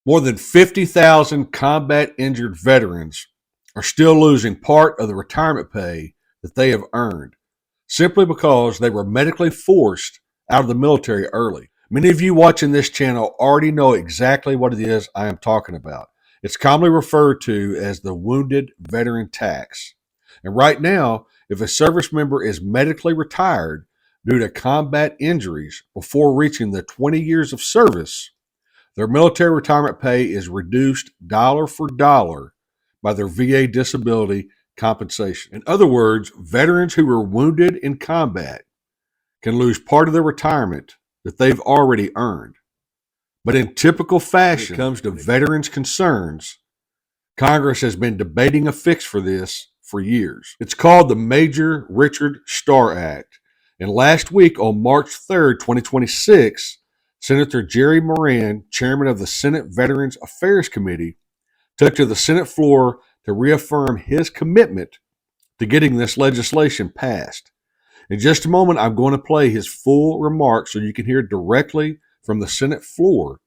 More than 50,000 combat injured veterans are still losing part of the retirement pay that they have earned simply because they were medically forced out of the military early. Many of you watching this channel already know exactly what it is I am talking about. It's commonly referred to as the wounded veteran tax. And right now, if a service member is medically retired due to combat injuries before reaching the 20 years of service, their military retirement pay is reduced dollar for dollar by their VA disability compensation. In other words, veterans who were wounded in combat can lose part of their retirement that they've already earned. But in typical fashion, when it comes to veterans' concerns, Congress has been debating a fix for this for years. It's called the Major Richard Starr Act. And last week on March 3rd, 2026, Senator Jerry Moran, chairman of the Senate Veterans Affairs Committee, took to the Senate floor to reaffirm his commitment to getting this legislation passed. In just a moment, I'm going to play his full remarks so you can hear directly from the Senate floor.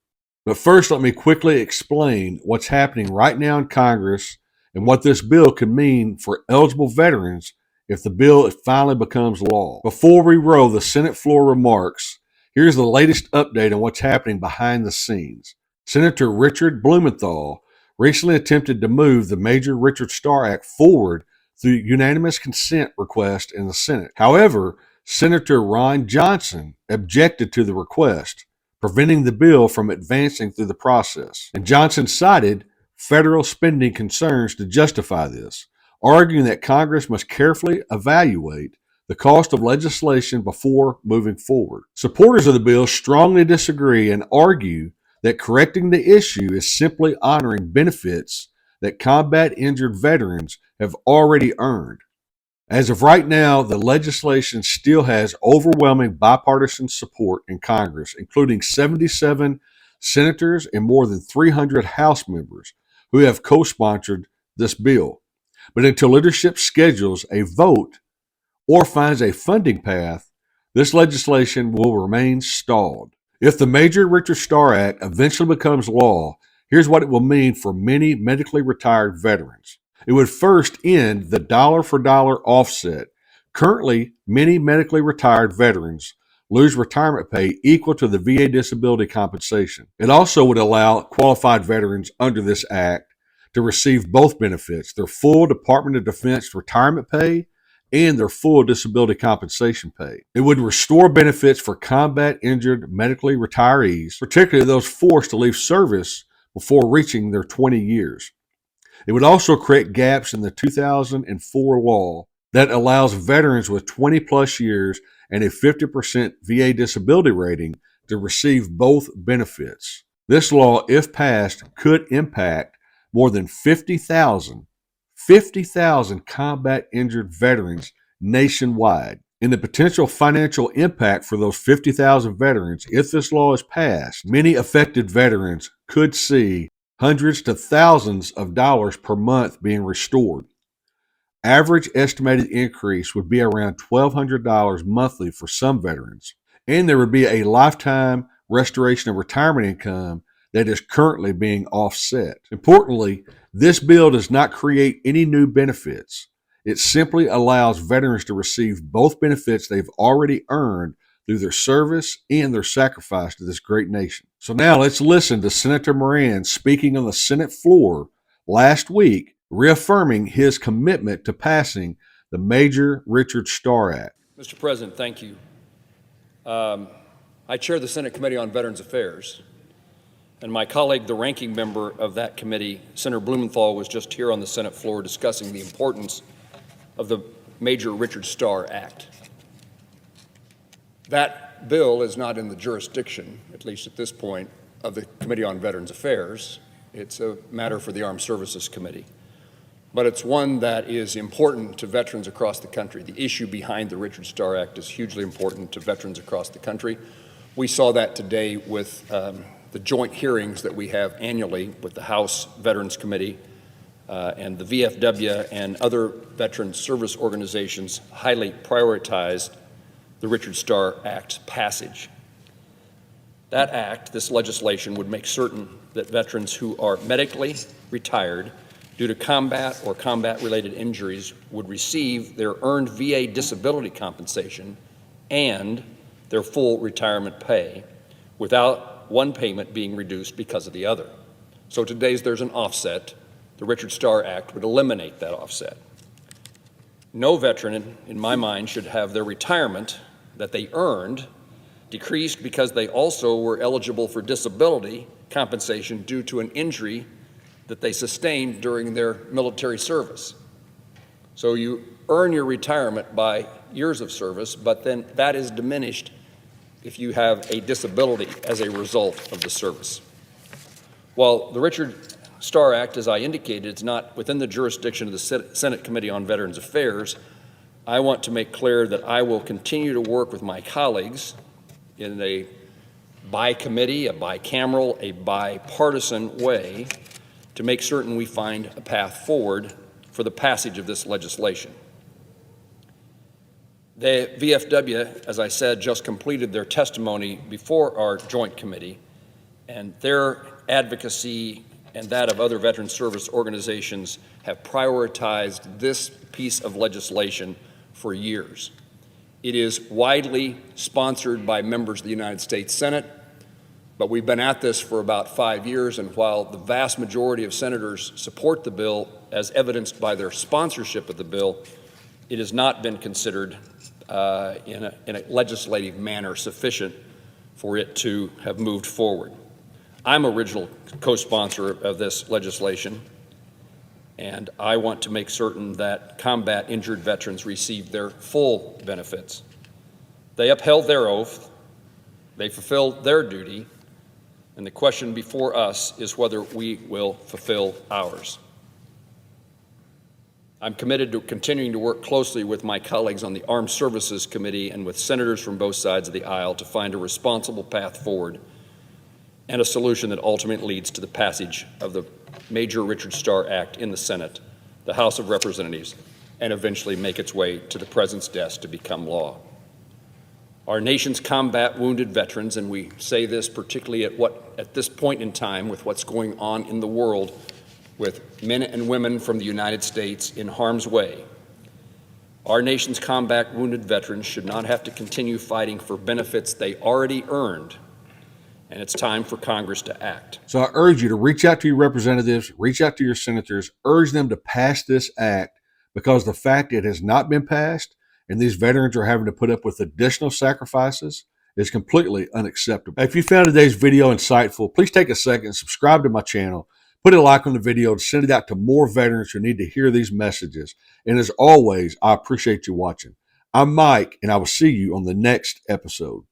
But first, let me quickly explain what's happening right now in Congress and what this bill could mean for eligible veterans if the bill finally becomes law. Before we roll the Senate floor remarks, here's the latest update on what's happening behind the scenes. Senator Richard Blumenthal recently attempted to move the Major Richard Starr Act forward through unanimous consent request in the Senate. However, Senator Ron Johnson objected to the request, preventing the bill from advancing through the process. And Johnson cited federal spending concerns to justify this, arguing that Congress must carefully evaluate the cost of legislation before moving forward. Supporters of the bill strongly disagree and argue that correcting the issue is simply honoring benefits that combat injured veterans have already earned. As of right now, the legislation still has overwhelming bipartisan support in Congress, including 77 senators and more than 300 House members who have co-sponsored this bill. But until leadership schedules a vote or finds a funding path, this legislation will remain stalled. If the Major Richard Starr Act eventually becomes law, here's what it will mean for many medically retired veterans. It would first end the dollar-for-dollar offset. Currently, many medically retired veterans lose retirement pay equal to the VA disability compensation. It also would allow qualified veterans under this act to receive both benefits, their full Department of Defense retirement pay and their full disability compensation pay. It would restore benefits for combat injured medically retirees, particularly those forced to leave service before reaching their 20 years. It would also create gaps in the 2004 law that allows veterans with 20 plus years and a 50% VA disability rating to receive both benefits. This law, if passed, could impact more than 50,000 combat injured veterans nationwide. And the potential financial impact for those 50,000 veterans, if this law is passed, many affected veterans could see hundreds to thousands of dollars per month being restored. Average estimated increase would be around $1,200 monthly for some veterans. And there would be a lifetime restoration of retirement income that is currently being offset. Importantly, this bill does not create any new benefits. It simply allows veterans to receive both benefits they've already earned through their service and their sacrifice to this great nation. So now let's listen to Senator Moran speaking on the Senate floor last week, reaffirming his commitment to passing the Major Richard Starr Act. Mr. President, thank you. I chair the Senate Committee on Veterans Affairs, and my colleague, the ranking member of that committee, Senator Blumenthal, was just here on the Senate floor discussing the importance of the Major Richard Starr Act. That bill is not in the jurisdiction, at least at this point, of the Committee on Veterans Affairs. It's a matter for the Armed Services Committee. But it's one that is important to veterans across the country. The issue behind the Richard Starr Act is hugely important to veterans across the country. We saw that today with the joint hearings that we have annually with the House Veterans Committee and the VFW and other veteran service organizations highly prioritized the Richard Starr Act's passage. That act, this legislation, would make certain that veterans who are medically retired due to combat or combat-related injuries would receive their earned VA disability compensation and their full retirement pay without one payment being reduced because of the other. So today there's an offset. The Richard Starr Act would eliminate that offset. No veteran, in my mind, should have their retirement that they earned decreased because they also were eligible for disability compensation due to an injury that they sustained during their military service. So you earn your retirement by years of service, but then that is diminished if you have a disability as a result of the service. While the Richard Starr Act, as I indicated, is not within the jurisdiction of the Senate Committee on Veterans Affairs, I want to make clear that I will continue to work with my colleagues in a bi-committee, a bicameral, a bipartisan way to make certain we find a path forward for the passage of this legislation. The VFW, as I said, just completed their testimony before our joint committee, and their advocacy and that of other veteran service organizations have prioritized this piece of legislation for years. It is widely sponsored by members of the United States Senate, but we've been at this for about 5 years, and while the vast majority of senators support the bill, as evidenced by their sponsorship of the bill, it has not been considered in a legislative manner sufficient for it to have moved forward. I'm original co-sponsor of this legislation, and I want to make certain that combat injured veterans receive their full benefits. They upheld their oath, they fulfilled their duty, and the question before us is whether we will fulfill ours. I'm committed to continuing to work closely with my colleagues on the Armed Services Committee and with senators from both sides of the aisle to find a responsible path forward and a solution that ultimately leads to the passage of the major Richard Starr Act in the Senate, the House of Representatives, and eventually make its way to the President's desk to become law. Our nation's combat wounded veterans, and we say this particularly at this point in time with what's going on in the world with men and women from the United States in harm's way, our nation's combat wounded veterans should not have to continue fighting for benefits they already earned, and it's time for Congress to act. So I urge you to reach out to your representatives, reach out to your senators, urge them to pass this act, because the fact it has not been passed and these veterans are having to put up with additional sacrifices is completely unacceptable. If you found today's video insightful, please take a second and subscribe to my channel. Put a like on the video to send it out to more veterans who need to hear these messages. And as always, I appreciate you watching. I'm Mike, and I will see you on the next episode.